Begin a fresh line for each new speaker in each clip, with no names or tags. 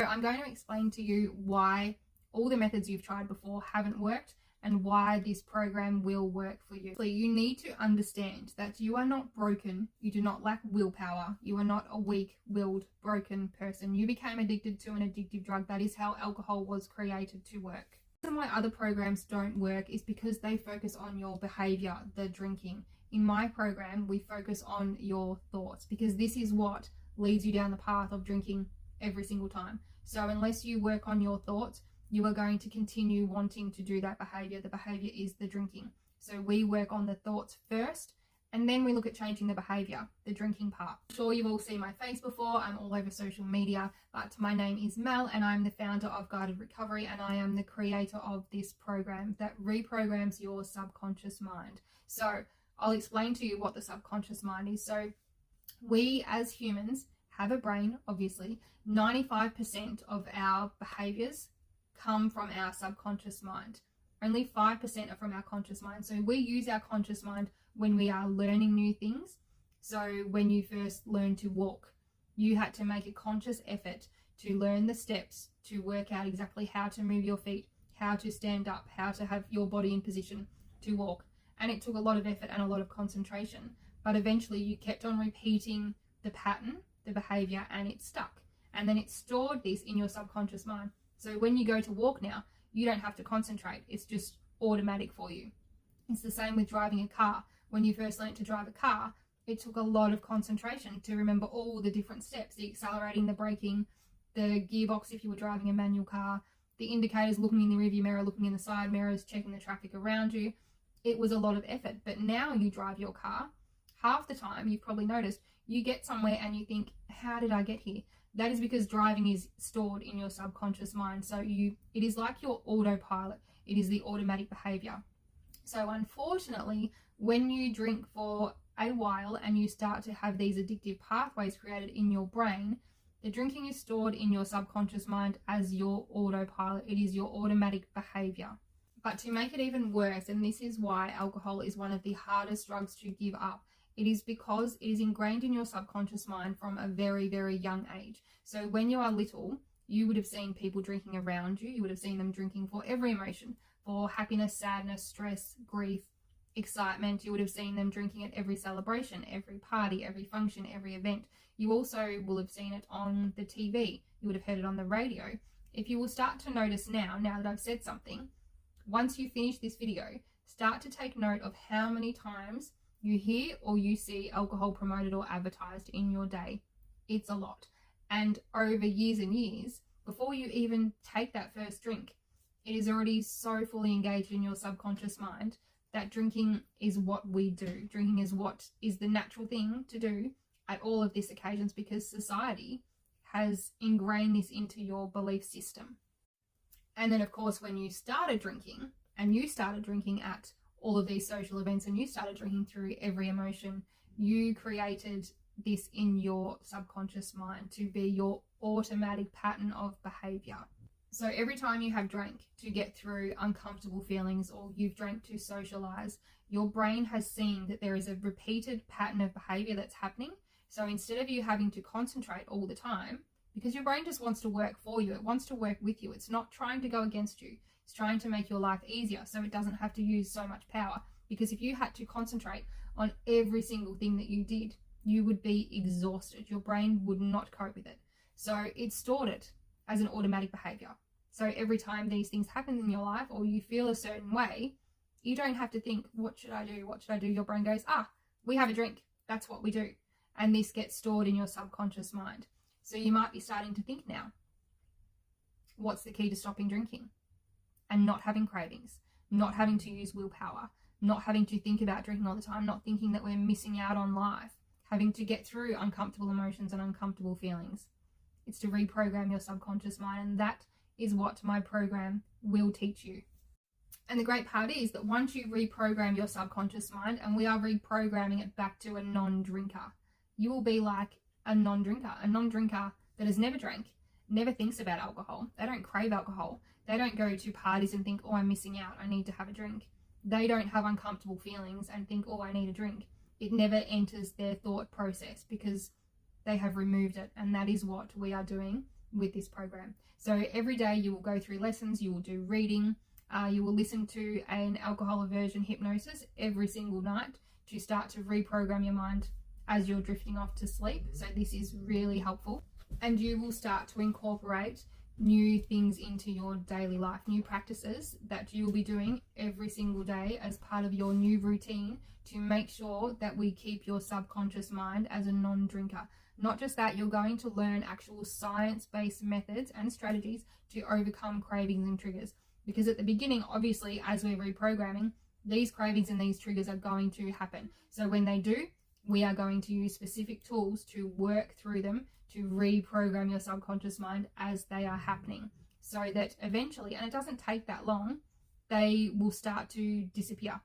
So I'm going to explain to you why all the methods you've tried before haven't worked and why this program will work for you. So you need to understand that you are not broken. You do not lack willpower. You are not a weak-willed, broken person. You became addicted to an addictive drug. That is how alcohol was created to work. The reason why other programs don't work is because they focus on your behavior, the drinking. In my program, we focus on your thoughts because this is what leads you down the path of drinking every single time. So unless you work on your thoughts, you are going to continue wanting to do that behavior. The behavior is the drinking. So we work on the thoughts first, and then we look at changing the behavior, the drinking part. I'm sure you've all seen my face before. I'm all over social media, but my name is Mel and I'm the founder of Guided Recovery, and I am the creator of this program that reprograms your subconscious mind. So I'll explain to you what the subconscious mind is. So we as humans have a brain, obviously. 95% of our behaviors come from our subconscious mind. Only 5% are from our conscious mind. So we use our conscious mind when we are learning new things. So when you first learn to walk, you had to make a conscious effort to learn the steps, to work out exactly how to move your feet, how to stand up, how to have your body in position to walk. And it took a lot of effort and a lot of concentration. But eventually you kept on repeating the pattern, the behavior, and it stuck. And then it stored this in your subconscious mind. So when you go to walk now, you don't have to concentrate. It's just automatic for you. It's the same with driving a car. When you first learned to drive a car, it took a lot of concentration to remember all the different steps, the accelerating, the braking, the gearbox if you were driving a manual car, the indicators, looking in the rearview mirror, looking in the side mirrors, checking the traffic around you. It was a lot of effort. But now you drive your car, half the time, you've probably noticed, you get somewhere and you think, how did I get here? That is because driving is stored in your subconscious mind. So it is like your autopilot. It is the automatic behavior. So unfortunately, when you drink for a while and you start to have these addictive pathways created in your brain, the drinking is stored in your subconscious mind as your autopilot. It is your automatic behavior. But to make it even worse, and this is why alcohol is one of the hardest drugs to give up, it is because it is ingrained in your subconscious mind from a very, very young age. So when you are little, you would have seen people drinking around you. You would have seen them drinking for every emotion, for happiness, sadness, stress, grief, excitement. You would have seen them drinking at every celebration, every party, every function, every event. You also will have seen it on the TV. You would have heard it on the radio. If you will start to notice now that I've said something, once you finish this video, start to take note of how many times you hear or you see alcohol promoted or advertised in your day. It's a lot. And over years and years, before you even take that first drink, it is already so fully engaged in your subconscious mind that drinking is what we do. Drinking is what is the natural thing to do at all of these occasions because society has ingrained this into your belief system. And then, of course, when you started drinking and you started drinking at all of these social events and you started drinking through every emotion, you created this in your subconscious mind to be your automatic pattern of behavior. So every time you have drank to get through uncomfortable feelings or you've drank to socialize, your brain has seen that there is a repeated pattern of behavior that's happening. So instead of you having to concentrate all the time, because your brain just wants to work for you, it wants to work with you. It's not trying to go against you. It's trying to make your life easier so it doesn't have to use so much power. Because if you had to concentrate on every single thing that you did, you would be exhausted. Your brain would not cope with it. So it stored it as an automatic behavior. So every time these things happen in your life or you feel a certain way, you don't have to think, what should I do? What should I do? Your brain goes, we have a drink. That's what we do. And this gets stored in your subconscious mind. So you might be starting to think now, what's the key to stopping drinking and not having cravings, not having to use willpower, not having to think about drinking all the time, not thinking that we're missing out on life, having to get through uncomfortable emotions and uncomfortable feelings. It's to reprogram your subconscious mind, and that is what my program will teach you. And the great part is that once you reprogram your subconscious mind, and we are reprogramming it back to a non-drinker, you will be like a non-drinker that has never drank, never thinks about alcohol. They don't crave alcohol. They don't go to parties and think, I'm missing out, I need to have a drink. They don't have uncomfortable feelings and think, I need a drink. It never enters their thought process because they have removed it. And that is what we are doing with this program. So every day you will go through lessons, you will do reading, you will listen to an alcohol aversion hypnosis every single night to start to reprogram your mind as you're drifting off to sleep. So this is really helpful. And you will start to incorporate new things into your daily life, new practices that you will be doing every single day as part of your new routine to make sure that we keep your subconscious mind as a non-drinker. Not just that, you're going to learn actual science-based methods and strategies to overcome cravings and triggers. Because at the beginning, obviously, as we're reprogramming, these cravings and these triggers are going to happen. So when they do, we are going to use specific tools to work through them to reprogram your subconscious mind as they are happening, so that eventually, and it doesn't take that long, they will start to disappear.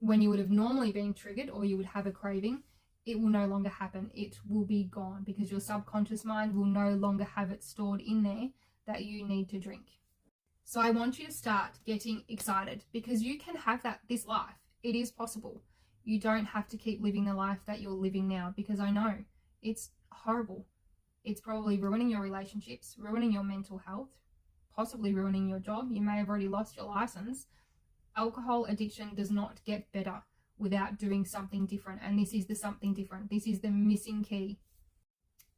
When you would have normally been triggered or you would have a craving, it will no longer happen. It will be gone because your subconscious mind will no longer have it stored in there that you need to drink. So I want you to start getting excited because you can have this life. It is possible. You don't have to keep living the life that you're living now, because I know it's horrible. It's probably ruining your relationships, ruining your mental health, possibly ruining your job. You may have already lost your license. Alcohol addiction does not get better without doing something different. And this is the something different. This is the missing key.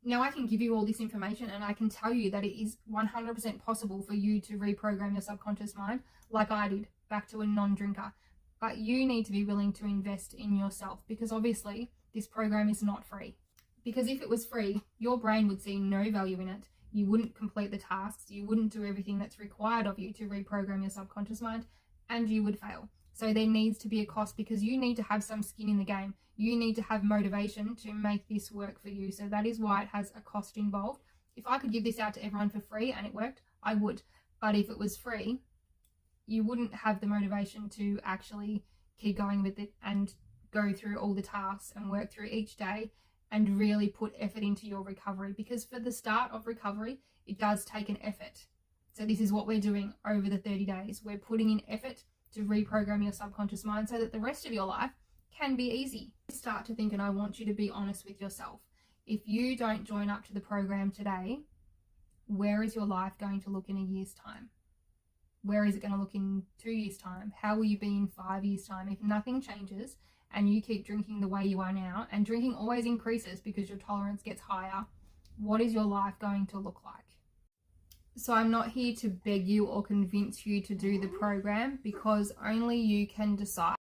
Now I can give you all this information and I can tell you that it is 100% possible for you to reprogram your subconscious mind like I did, back to a non-drinker. But you need to be willing to invest in yourself, because obviously this program is not free. Because if it was free, your brain would see no value in it. You wouldn't complete the tasks, you wouldn't do everything that's required of you to reprogram your subconscious mind, and you would fail. So there needs to be a cost, because you need to have some skin in the game. You need to have motivation to make this work for you. So that is why it has a cost involved. If I could give this out to everyone for free and it worked, I would. But if it was free, you wouldn't have the motivation to actually keep going with it and go through all the tasks and work through each day and really put effort into your recovery. Because for the start of recovery, it does take an effort. So this is what we're doing over the 30 days. We're putting in effort to reprogram your subconscious mind so that the rest of your life can be easy. Start to think, and I want you to be honest with yourself. If you don't join up to the program today, where is your life going to look in a year's time? Where is it going to look in 2 years' time? How will you be in 5 years' time? If nothing changes and you keep drinking the way you are now, and drinking always increases because your tolerance gets higher, what is your life going to look like? So I'm not here to beg you or convince you to do the program, because only you can decide.